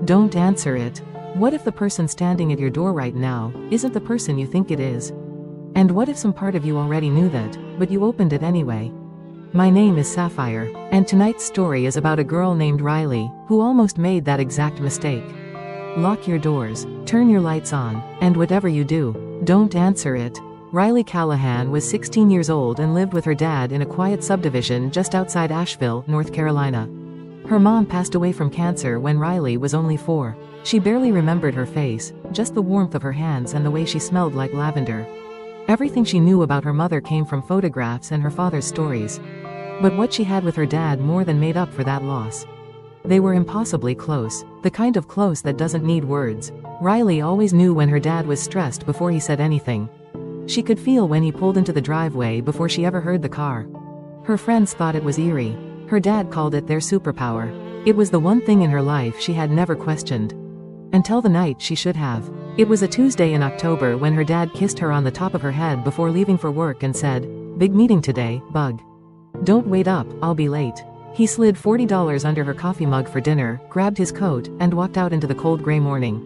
Don't answer it. What if the person standing at your door right now isn't the person you think it is? And what if some part of you already knew that, but you opened it anyway? My name is Sapphire, and tonight's story is about a girl named Riley, who almost made that exact mistake. Lock your doors, turn your lights on, and whatever you do, don't answer it. Riley Callahan was 16 years old and lived with her dad in a quiet subdivision just outside Asheville, North Carolina. Her mom passed away from cancer when Riley was only 4. She barely remembered her face, just the warmth of her hands and the way she smelled like lavender. Everything she knew about her mother came from photographs and her father's stories. But what she had with her dad more than made up for that loss. They were impossibly close, the kind of close that doesn't need words. Riley always knew when her dad was stressed before he said anything. She could feel when he pulled into the driveway before she ever heard the car. Her friends thought it was eerie. Her dad called it their superpower. It was the one thing in her life she had never questioned. Until the night she should have. It was a Tuesday in October when her dad kissed her on the top of her head before leaving for work and said, "Big meeting today, bug. Don't wait up, I'll be late." He slid $40 under her coffee mug for dinner, grabbed his coat, and walked out into the cold gray morning.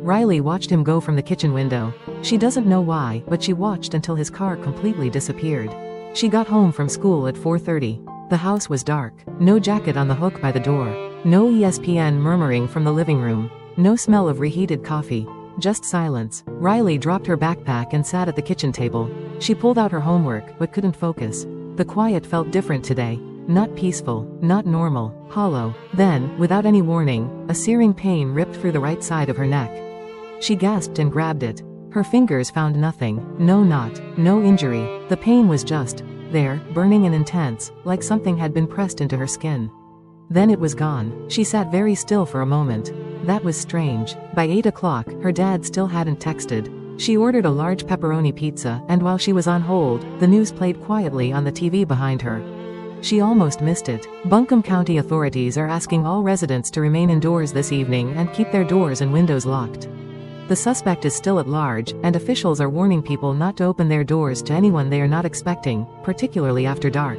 Riley watched him go from the kitchen window. She doesn't know why, but she watched until his car completely disappeared. She got home from school at 4:30. The house was dark. No jacket on the hook by the door. No ESPN murmuring from the living room. No smell of reheated coffee. Just silence. Riley dropped her backpack and sat at the kitchen table. She pulled out her homework, but couldn't focus. The quiet felt different today. Not peaceful, not normal, hollow. Then, without any warning, a searing pain ripped through the right side of her neck. She gasped and grabbed it. Her fingers found nothing. No knot, no injury. The pain was just there, burning and intense, like something had been pressed into her skin. Then it was gone. She sat very still for a moment. That was strange. By 8 o'clock, her dad still hadn't texted. She ordered a large pepperoni pizza, and while she was on hold, the news played quietly on the TV behind her. She almost missed it. Buncombe County authorities are asking all residents to remain indoors this evening and keep their doors and windows locked. The suspect is still at large, and officials are warning people not to open their doors to anyone they are not expecting, particularly after dark.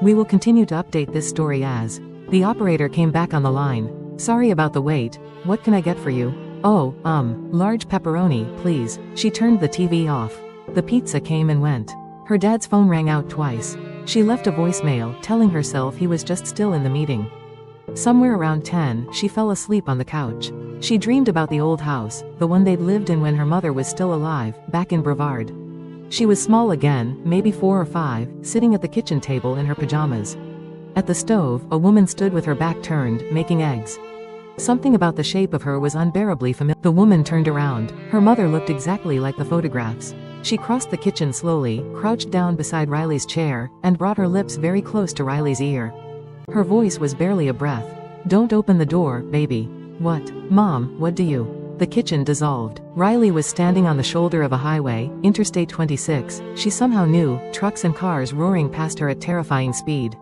We will continue to update this story as the operator came back on the line. "Sorry about the wait. What can I get for you?" "Oh, large pepperoni, please." She turned the TV off. The pizza came and went. Her dad's phone rang out twice. She left a voicemail, telling herself he was just still in the meeting. Somewhere around 10, she fell asleep on the couch. She dreamed about the old house, the one they'd lived in when her mother was still alive, back in Brevard. She was small again, maybe 4 or 5, sitting at the kitchen table in her pajamas. At the stove, a woman stood with her back turned, making eggs. Something about the shape of her was unbearably familiar. The woman turned around. Her mother looked exactly like the photographs. She crossed the kitchen slowly, crouched down beside Riley's chair, and brought her lips very close to Riley's ear. Her voice was barely a breath. "Don't open the door, baby." "What? Mom, what do you?" The kitchen dissolved. Riley was standing on the shoulder of a highway, Interstate 26. She somehow knew, trucks and cars roaring past her at terrifying speed.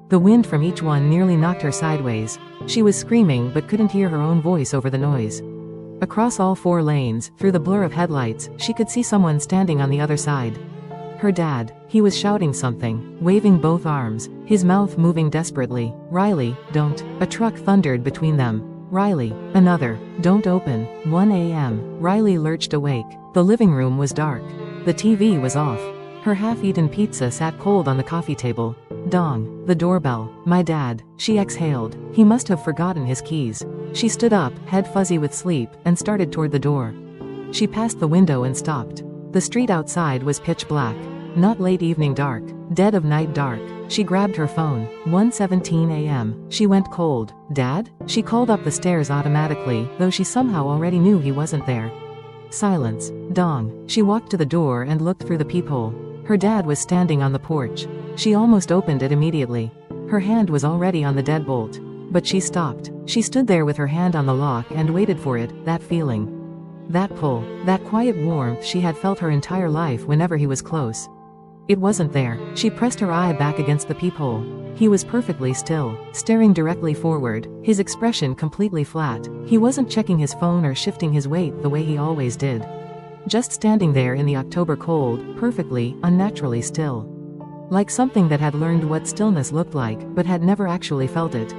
The wind from each one nearly knocked her sideways. She was screaming but couldn't hear her own voice over the noise. Across all 4 lanes, through the blur of headlights, she could see someone standing on the other side. Her dad. He was shouting something, waving both arms, his mouth moving desperately. "Riley, don't." A truck thundered between them. "Riley." Another. "Don't open." 1 a.m. Riley lurched awake. The living room was dark. The TV was off. Her half-eaten pizza sat cold on the coffee table. Dong. The doorbell. "My dad." She exhaled. He must have forgotten his keys. She stood up, head fuzzy with sleep, and started toward the door. She passed the window and stopped. The street outside was pitch black. Not late evening dark. Dead of night dark. She grabbed her phone. 1:17 a.m. She went cold. "Dad?" She called up the stairs automatically, though she somehow already knew he wasn't there. Silence. Dong. She walked to the door and looked through the peephole. Her dad was standing on the porch. She almost opened it immediately. Her hand was already on the deadbolt. But she stopped. She stood there with her hand on the lock and waited for it, that feeling. That pull. That quiet warmth she had felt her entire life whenever he was close. It wasn't there. She pressed her eye back against the peephole. He was perfectly still, staring directly forward, his expression completely flat. He wasn't checking his phone or shifting his weight the way he always did. Just standing there in the October cold, perfectly, unnaturally still. Like something that had learned what stillness looked like, but had never actually felt it.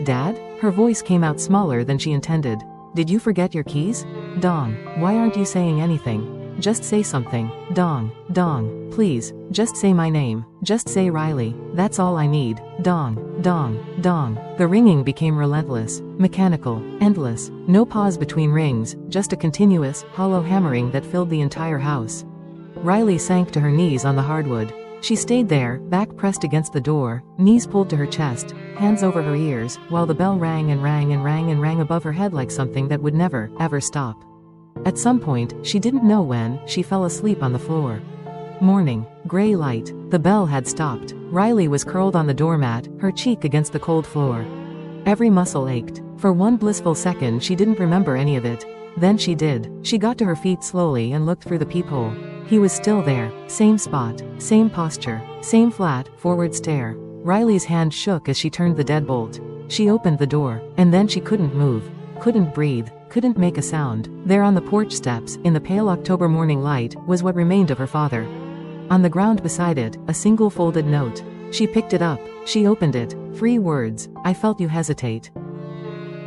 "Dad?" Her voice came out smaller than she intended. Did you forget your keys? Dong, why aren't you saying anything? Just say something. Dong, Dong, please, just say my name. Just say Riley, that's all I need. Dong, Dong, Dong. The ringing became relentless, mechanical, endless. No pause between rings, just a continuous, hollow hammering that filled the entire house. Riley sank to her knees on the hardwood. She stayed there, back pressed against the door, knees pulled to her chest, hands over her ears, while the bell rang and rang and rang and rang above her head like something that would never, ever stop. At some point, she didn't know when, she fell asleep on the floor. Morning, gray light, the bell had stopped. Riley was curled on the doormat, her cheek against the cold floor. Every muscle ached. For one blissful second she didn't remember any of it. Then she did. She got to her feet slowly and looked through the peephole. He was still there, same spot, same posture, same flat, forward stare. Riley's hand shook as she turned the deadbolt. She opened the door, and then she couldn't move, couldn't breathe, couldn't make a sound. There on the porch steps, in the pale October morning light, was what remained of her father. On the ground beside it, a single folded note. She picked it up. She opened it. 3 words. I felt you hesitate.